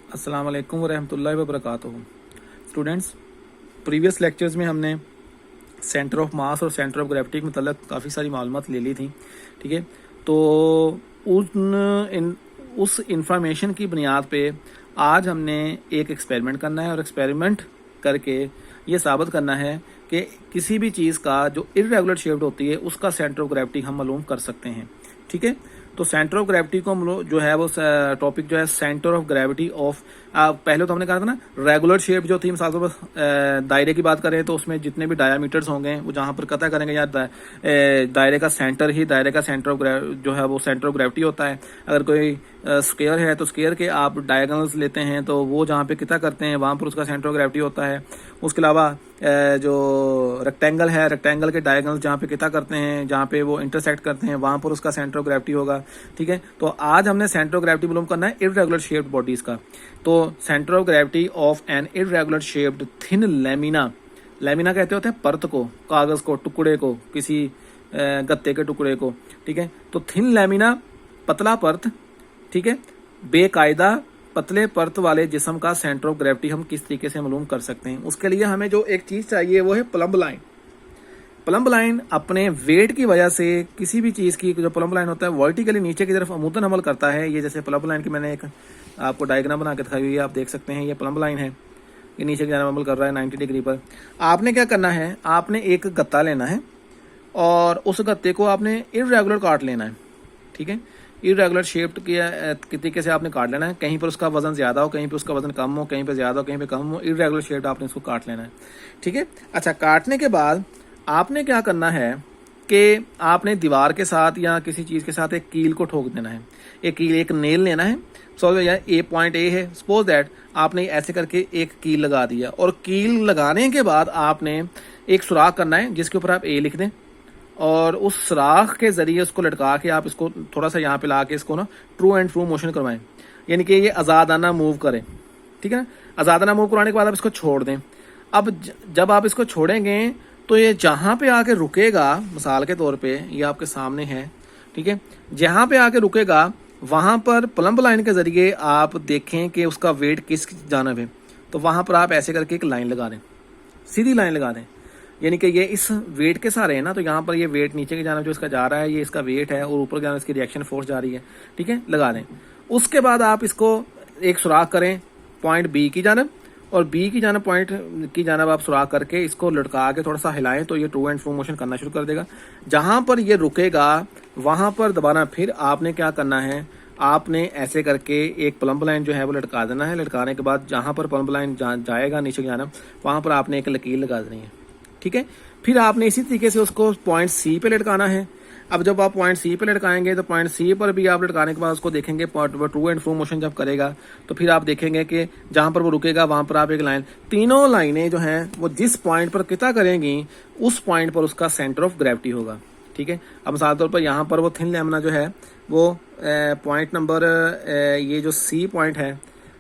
अस्सलाम वालेकुम वरहमतुल्लाहि वबरकातुहू। स्टूडेंट्स, प्रीवियस लेक्चर्स में हमने सेंटर ऑफ मास और सेंटर ऑफ ग्रेविटी के मतलब काफ़ी सारी मालूमात ले ली थी। ठीक है, तो उस इंफॉर्मेशन की बुनियाद पे आज हमने एक एक्सपेरिमेंट करना है और एक्सपेरिमेंट करके ये साबित करना है कि किसी भी चीज़ का जो इर्रेगुलर शेप्ड होती है उसका सेंटर ऑफ ग्रेविटी हम मालूम कर सकते हैं। ठीक है, तो सेंटर ऑफ ग्रेविटी को हम लोग जो है वो टॉपिक जो है सेंटर ऑफ ग्रेविटी ऑफ पहले तो हमने कहा था ना रेगुलर शेप जो थी, मिसाल के तौर दायरे की बात करें तो उसमें जितने भी डायामीटर्स होंगे वो जहां पर कता करेंगे या दायरे का सेंटर ही दायरे का सेंटर ऑफ जो है वो सेंटर ऑफ ग्रेविटी होता है। अगर कोई स्क्वायर है तो स्क्वायर के आप डायगोनल्स लेते हैं तो वो जहाँ पे किता करते हैं वहां पर उसका सेंटर ऑफ ग्रेविटी होता है। उसके अलावा जो रेक्टेंगल है, रेक्टेंगल के डायगोनल्स जहाँ पे किता करते हैं, जहाँ पे वो इंटरसेक्ट करते हैं, वहां पर उसका सेंटर ऑफ ग्रेविटी होगा। ठीक है, तो आज हमने सेंटर ऑफ ग्रेविटी मालूम करना है इर्रेगुलर शेप्ड बॉडीज का। तो centre of gravity of an irregular shaped thin lamina, lamina कहते होते हैं परत को, कागज को, टुकड़े को, किसी गत्ते के टुकड़े को। ठीक है, तो थिन लैमिना पतला परत, ठीक है, बेकायदा पतले परत वाले जिस्म का सेंटर ऑफ ग्रेविटी हम किस तरीके से मालूम कर सकते हैं। उसके लिए हमें जो एक चीज चाहिए वो है प्लम्ब लाइन। प्लम्ब लाइन अपने वेट की वजह से किसी भी चीज की जो प्लम्ब लाइन होता है वर्टिकली नीचे की तरफ अमूतन अमल करता है। ये जैसे प्लम्ब लाइन की मैंने एक आपको डायग्राम बना के दिखाई हुई है, आप देख सकते हैं ये प्लम्ब लाइन है, ये नीचे की तरफ अमल कर रहा है 90 डिग्री पर। आपने क्या करना है, आपने एक गत्ता लेना है और उस गत्ते को आपने इर्रेगुलर काट लेना है। ठीक है, इरेगुलर शेप्ड के तरीके से आपने काट लेना है। कहीं पर उसका वजन ज्यादा हो, कहीं पर उसका वजन कम हो, कहीं पर ज्यादा हो, कहीं पर कम हो, इरेगुलर शेप्ड आपने इसको काट लेना है। ठीक है, अच्छा, काटने के बाद आपने क्या करना है कि आपने दीवार के साथ या किसी चीज के साथ एक कील को ठोक देना है। एक कील, एक नेल लेना है। सो या ए पॉइंट ए है, सपोज दैट आपने ऐसे करके एक कील लगा दिया और कील लगाने के बाद आपने एक सुराख करना है जिसके ऊपर आप ए लिख दें और उस सुराख के जरिए उसको लटका के आप इसको थोड़ा सा यहाँ पे ला के इसको ना ट्रू एंड ट्रू मोशन करवाएं, यानी कि ये आजादाना मूव करें। ठीक है ना, आजादाना मूव कराने के बाद आप इसको छोड़ दें। अब जब आप इसको छोड़ेंगे तो ये जहां पे आके रुकेगा, मिसाल के तौर पे ये आपके सामने है, ठीक है, जहां पे आके रुकेगा वहां पर प्लम्ब लाइन के जरिए आप देखें कि उसका वेट किस जानब है। तो वहां पर आप ऐसे करके एक लाइन लगा दें, सीधी लाइन लगा दें, यानी कि ये इस वेट के सहारे है ना, तो यहाँ पर ये वेट नीचे की जानब जो इसका जा रहा है ये इसका वेट है और ऊपर की जानब इसकी रिएक्शन फोर्स जा रही है। ठीक है, लगा दें। उसके बाद आप इसको एक सुराख करें पॉइंट बी की जानब और बी की जानब पॉइंट की जानब आप सुराख करके इसको लटका के थोड़ा सा हिलाएं तो ये ट्रू एंड ट्रू मोशन करना शुरू कर देगा। जहां पर ये रुकेगा वहां पर दोबारा फिर आपने क्या करना है, आपने ऐसे करके एक प्लम्ब लाइन जो है वो लटका देना है। लटकाने के बाद जहां पर प्लम्ब लाइन जाएगा नीचे की जानब वहां पर आपने एक लकीर लगा देनी है। ठीक है, फिर आपने इसी तरीके से उसको पॉइंट सी पे लटकाना है। अब जब आप पॉइंट सी पे लटकाएंगे तो पॉइंट सी पर भी आप लटकाने के बाद उसको देखेंगे ट्रू एंड ट्रू मोशन जब करेगा तो फिर आप देखेंगे कि जहां पर वो रुकेगा वहां पर आप एक लाइन, तीनों लाइनें जो हैं वो जिस पॉइंट पर किता करेंगी उस पॉइंट पर उसका सेंटर ऑफ ग्रेविटी होगा। ठीक है, अब मिसाल तौर पर यहाँ पर वो थिन लैमिना जो है वो पॉइंट नंबर ये जो सी पॉइंट है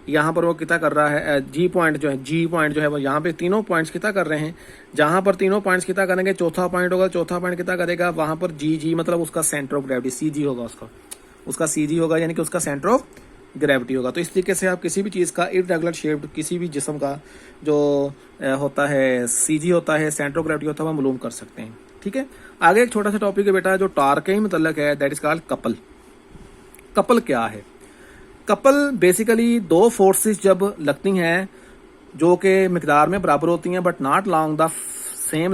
यहाँ पर वो कितना कर रहा है, जी पॉइंट जो है वो यहाँ पे तीनों पॉइंट्स कितना कर रहे हैं। जहां पर तीनों पॉइंट्स कितना करेंगे, चौथा पॉइंट होगा, चौथा पॉइंट कितना करेगा वहां पर जी मतलब उसका सेंटर ऑफ ग्रेविटी सी जी होगा, उसका सी जी होगा, यानी कि उसका सेंटर ऑफ ग्रेविटी होगा। तो इस तरीके से आप किसी भी चीज का इर्रेगुलर शेप्ड किसी भी जिस्म का जो होता है सी जी होता है, सेंटर ऑफ ग्रेविटी होता है, वो मालूम कर सकते हैं। ठीक है, आगे एक छोटा सा टॉपिक है बेटा जो टार्क के ही मतलब है, that is called couple. Couple क्या है? कपल बेसिकली दो फोर्सेस जब लगती हैं जो कि मिकदार में बराबर होती हैं but not long the same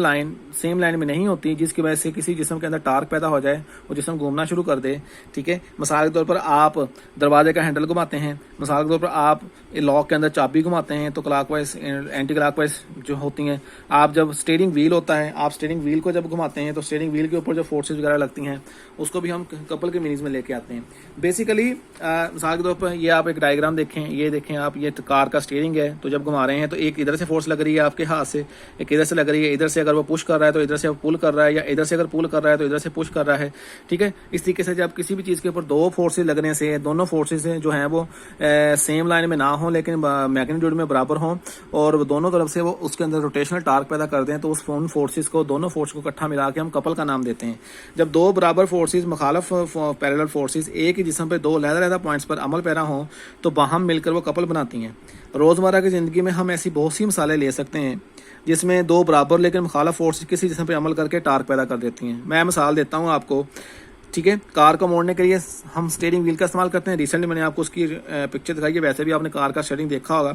line में नहीं होती, जिसकी वजह से किसी जिस्म के अंदर टार्क पैदा हो जाए, वो जिस्म घूमना शुरू कर दे। ठीक है, मिसाल के तौर पर आप दरवाजे का हैंडल घुमाते हैं, मिसाल के तौर पर आप लॉक के अंदर चाबी घुमाते हैं तो क्लॉकवाइज एंटी क्लॉकवाइज जो होती हैं। आप जब स्टीयरिंग व्हील होता है, आप स्टीयरिंग व्हील को जब घुमाते हैं तो स्टीयरिंग व्हील के ऊपर जो फोर्सेज वगैरह लगती हैं उसको भी हम कपल के मीनिंग्स में लेके आते हैं। बेसिकली मिसाल के तौर पर ये आप एक डायग्राम देखें, ये देखें आप, ये कार का स्टीयरिंग है, तो जब घुमा रहे हैं तो एक इधर से फोर्स लग रही है आपके हाथ से, एक इधर से लग रही है, इधर से अगर वो पुश कर रहा है तो इधर से वो पुल कर रहा है, या इधर से अगर पुल कर रहा है तो इधर से पुश कर रहा है, ठीक है। इस तरीके से जब किसी भी चीज़ के ऊपर दो फोर्सेज लगने से दोनों फोर्सेज जो हैं वो सेम लाइन में ना हो लेकिन मैग्नीट्यूड में बराबर हों और दोनों तरफ से वो उसके अंदर रोटेशनल टार्क पैदा कर दें, तो उस फोर्सेज को, दोनों फोर्स को इकट्ठा मिला के हम कपल का नाम देते हैं। जब दो बराबर फोर्सेज मुखालफ पैरेलल फोर्सेज एक ही जिस्म पे दो अलग-अलग पॉइंट्स पर अमल पैरा हों तो बाहम मिलकर वो कपल बनाती हैं। रोज़मर्रा की ज़िंदगी में हम ऐसी बहुत सी मिसालें ले सकते हैं जिसमें दो बराबर लेकिन मुखालफ फोर्सेज किसी जिस्म पे अमल करके टार्क पैदा कर देती हैं। मैं मिसाल देता हूँ आपको, ठीक है। कार को मोड़ने के लिए हम स्टीयरिंग व्हील का इस्तेमाल करते हैं। रिसेंटली मैंने आपको उसकी पिक्चर दिखाई है, वैसे भी आपने कार का स्टीयरिंग देखा होगा।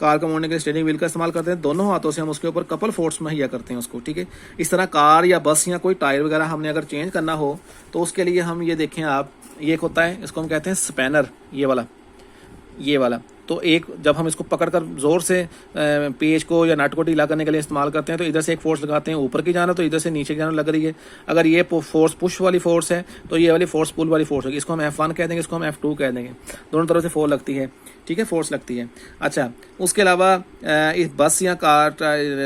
कार को मोड़ने के लिए स्टीयरिंग व्हील का इस्तेमाल करते हैं, दोनों हाथों से हम उसके ऊपर कपल फोर्स मुहैया करते हैं उसको, ठीक है। इस तरह कार या बस या कोई टायर वगैरह हमने अगर चेंज करना हो तो उसके लिए हम ये देखें आप, ये एक होता है, इसको हम कहते हैं स्पैनर, ये वाला। तो एक जब हम इसको पकड़कर जोर से पेज को या नट को ढीला करने के लिए इस्तेमाल करते हैं तो इधर से एक फोर्स लगाते हैं ऊपर की जाना, तो इधर से नीचे की जाना लग रही है। अगर ये फोर्स पुश वाली फोर्स है तो ये वाली फोर्स पुल वाली फोर्स होगी। इसको हम F1 कह देंगे, इसको हम F2 कह देंगे। दोनों तरफ से फोर्स लगती है, ठीक है, फोर्स लगती है। अच्छा, उसके अलावा इस बस या कार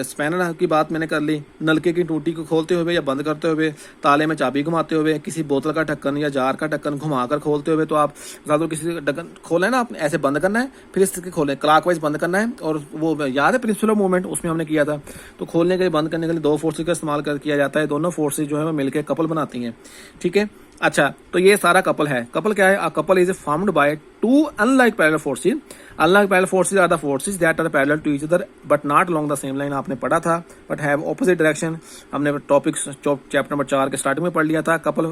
स्पैनर की बात मैंने कर ली। नलके की टूटी को खोलते हुए या बंद करते हुए, ताले में चाबी घुमाते हुए, किसी बोतल का ढक्कन या जार का ढक्कन घुमाकर खोलते हुए, तो आप ज़्यादा किसी ढक्कन खोले ना, आप ऐसे बंद करना है, फिर इस तरह खोलें, क्लॉकवाइज बंद करना है। और वो याद है प्रिंसिपल ऑफ मूवमेंट, उसमें हमने किया था। तो खोलने के लिए, बंद करने के लिए दो फोर्सेज का इस्तेमाल किया जाता है। दोनों फोर्सेज जो है वो मिलकर कपल बनाती हैं, ठीक है। अच्छा, तो ये सारा कपल है। कपल क्या है? Couple is formed by two unlike parallel forces. Unlike parallel forces are the forces that are parallel to each other but not along the same line. आपने पढ़ा था, बट हैव ऑपोजिट डायरेक्शन। हमने topic chapter number 4 के starting में पढ़ लिया था। Couple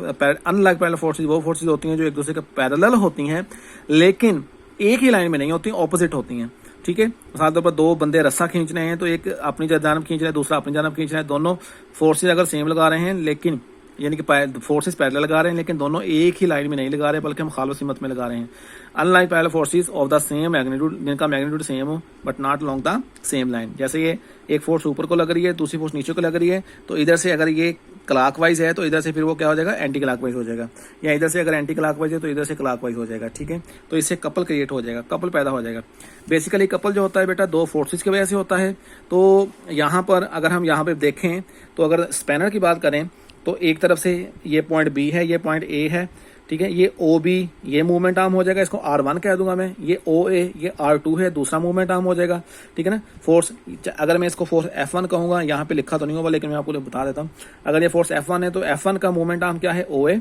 unlike parallel forces वो फोर्सेज होती हैं जो एक दूसरे के पैरेलल होती हैं लेकिन एक ही लाइन में नहीं होती, ऑपोजिट होती हैं, ठीक है। मिसाल तौर पर दो बंदे रस्सा खींच रहे हैं तो एक अपनी जानब खींच रहा है, दूसरा अपनी जानब खींच रहा है। दोनों फोर्सेज अगर सेम लगा रहे हैं लेकिन, यानी कि फोर्सेज पैरेलल लगा रहे हैं लेकिन दोनों एक ही लाइन में नहीं लगा रहे बल्कि मुखालिफ सिमत में लगा रहे हैं। Unlike parallel forces of the same magnitude, जिनका मैग्नीट्यूड सेम हो but not along the same line. जैसे ये एक फोर्स ऊपर को लग रही है, दूसरी फोर्स नीचे को लग रही है, तो इधर से अगर ये क्लॉकवाइज है तो इधर से फिर वो क्या हो जाएगा, एंटी क्लॉकवाइज हो जाएगा, या इधर से अगर एंटी क्लॉकवाइज है तो इधर से क्लॉकवाइज हो जाएगा, ठीक है। तो इससे कपल क्रिएट हो जाएगा, कपल पैदा हो जाएगा। बेसिकली कपल जो होता है बेटा दो फोर्सेज की वजह से होता है। तो यहाँ पर अगर हम यहाँ पे देखें तो अगर स्पैनर की बात करें तो एक तरफ से ये पॉइंट बी है, ये पॉइंट ए है, ठीक है। ये ओ बी, ये मूवमेंट आर्म हो जाएगा, इसको R1 कह दूंगा मैं। ये ओ ए, ये R2 है, दूसरा मूवमेंट आर्म हो जाएगा, ठीक है ना। फोर्स, अगर मैं इसको फोर्स F1 कहूंगा, यहाँ पे लिखा तो नहीं होगा लेकिन मैं आपको बता देता हूँ। अगर ये फोर्स F1 है तो F1 का मूवमेंट आर्म क्या है, ओ ए।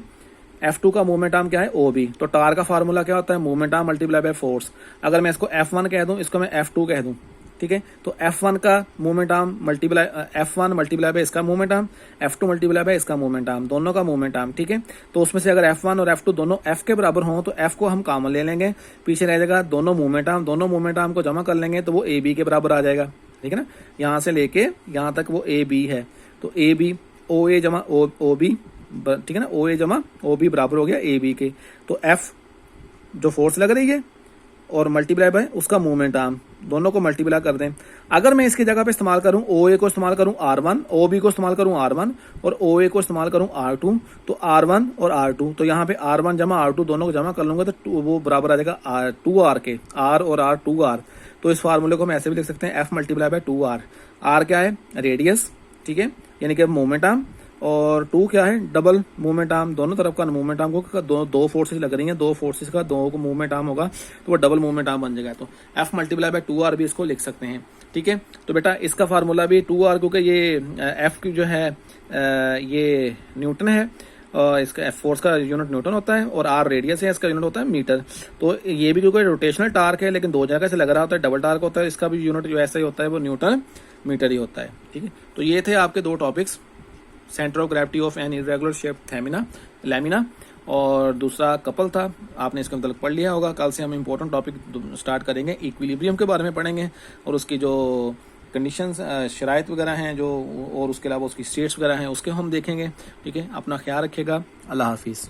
F2 का मूवमेंट आर्म क्या है, ओ बी। तो टार का फार्मूला क्या होता है, movement arm multiply by force. अगर मैं इसको F1 कह दूं, इसको मैं F2 कह दूं, ठीक है। तो F1 का movement arm multiply F1 multiply by इसका movement arm, F2 multiply by इसका मूवमेंट आर्म, दोनों का मूवमेंट आर्म, ठीक है। तो उसमें से अगर F1 और F2 दोनों F के बराबर हों तो F को हम कॉमन ले लेंगे, पीछे रह जाएगा दोनों मूवमेंट आर्म। दोनों मूवमेंट आर्म को जमा कर लेंगे तो वो ए बी के बराबर आ जाएगा, ठीक है ना। यहाँ से लेके यहाँ तक वो ए बी है, तो ए बी ओ ए जमा ओ बी, ठीक है ना। ओ ए जमा ओ बी बराबर हो गया ए बी के। तो F जो फोर्स लग रही है और मल्टीप्लाई बाय उसका मूवमेंट आर्म, दोनों को मल्टीप्लाई कर दें। अगर मैं इसकी जगह पे इस्तेमाल करूं ओ ए को इस्तेमाल करूं R1, ओ बी को इस्तेमाल करूं R1 और ओ ए को इस्तेमाल करूं R2, तो R1 और R2, तो यहाँ पे R1 जमा R2 दोनों को जमा कर लूंगा तो वो बराबर आ जाएगा R2R के, R और R 2R। तो इस फार्मूले को हम ऐसे भी लिख सकते हैं F multiply by 2R। R क्या है, रेडियस, ठीक है, यानी कि मूवमेंट आर्म, और 2 क्या है, डबल मूवमेंट आर्म। दोनों तरफ का मूवमेंट आर्म को दो फोर्सेज लग रही हैं, दो फोर्सेज का दो को मूवमेंट आर्म होगा तो वो डबल मूवमेंट आर्म बन जाएगा। तो F मल्टीप्लाई बाय 2R भी इसको लिख सकते हैं, ठीक है। तो बेटा इसका फार्मूला भी 2R, क्योंकि ये F की जो है ये न्यूटन है और इसका F फोर्स का यूनिट न्यूटन होता है और R रेडियस है, इसका यूनिट होता है मीटर। तो ये भी क्योंकि रोटेशनल टार्क है लेकिन दो जगह से लग रहा होता है, डबल टार्क होता है, इसका भी यूनिट जो ऐसा ही होता है वो न्यूटन मीटर ही होता है, ठीक है। तो ये थे आपके दो topics, centre of gravity of an irregular shape lamina और दूसरा कपल था, आपने इसका मतलब पढ़ लिया होगा। कल से हम इंपॉर्टेंट टॉपिक स्टार्ट करेंगे, इक्विलिब्रियम के बारे में पढ़ेंगे और उसकी जो कंडीशंस शराइत वगैरह हैं जो, और उसके अलावा उसकी स्टेट्स वगैरह हैं उसके हम देखेंगे, ठीक है। अपना ख्याल रखिएगा, अल्लाह हाफिज़।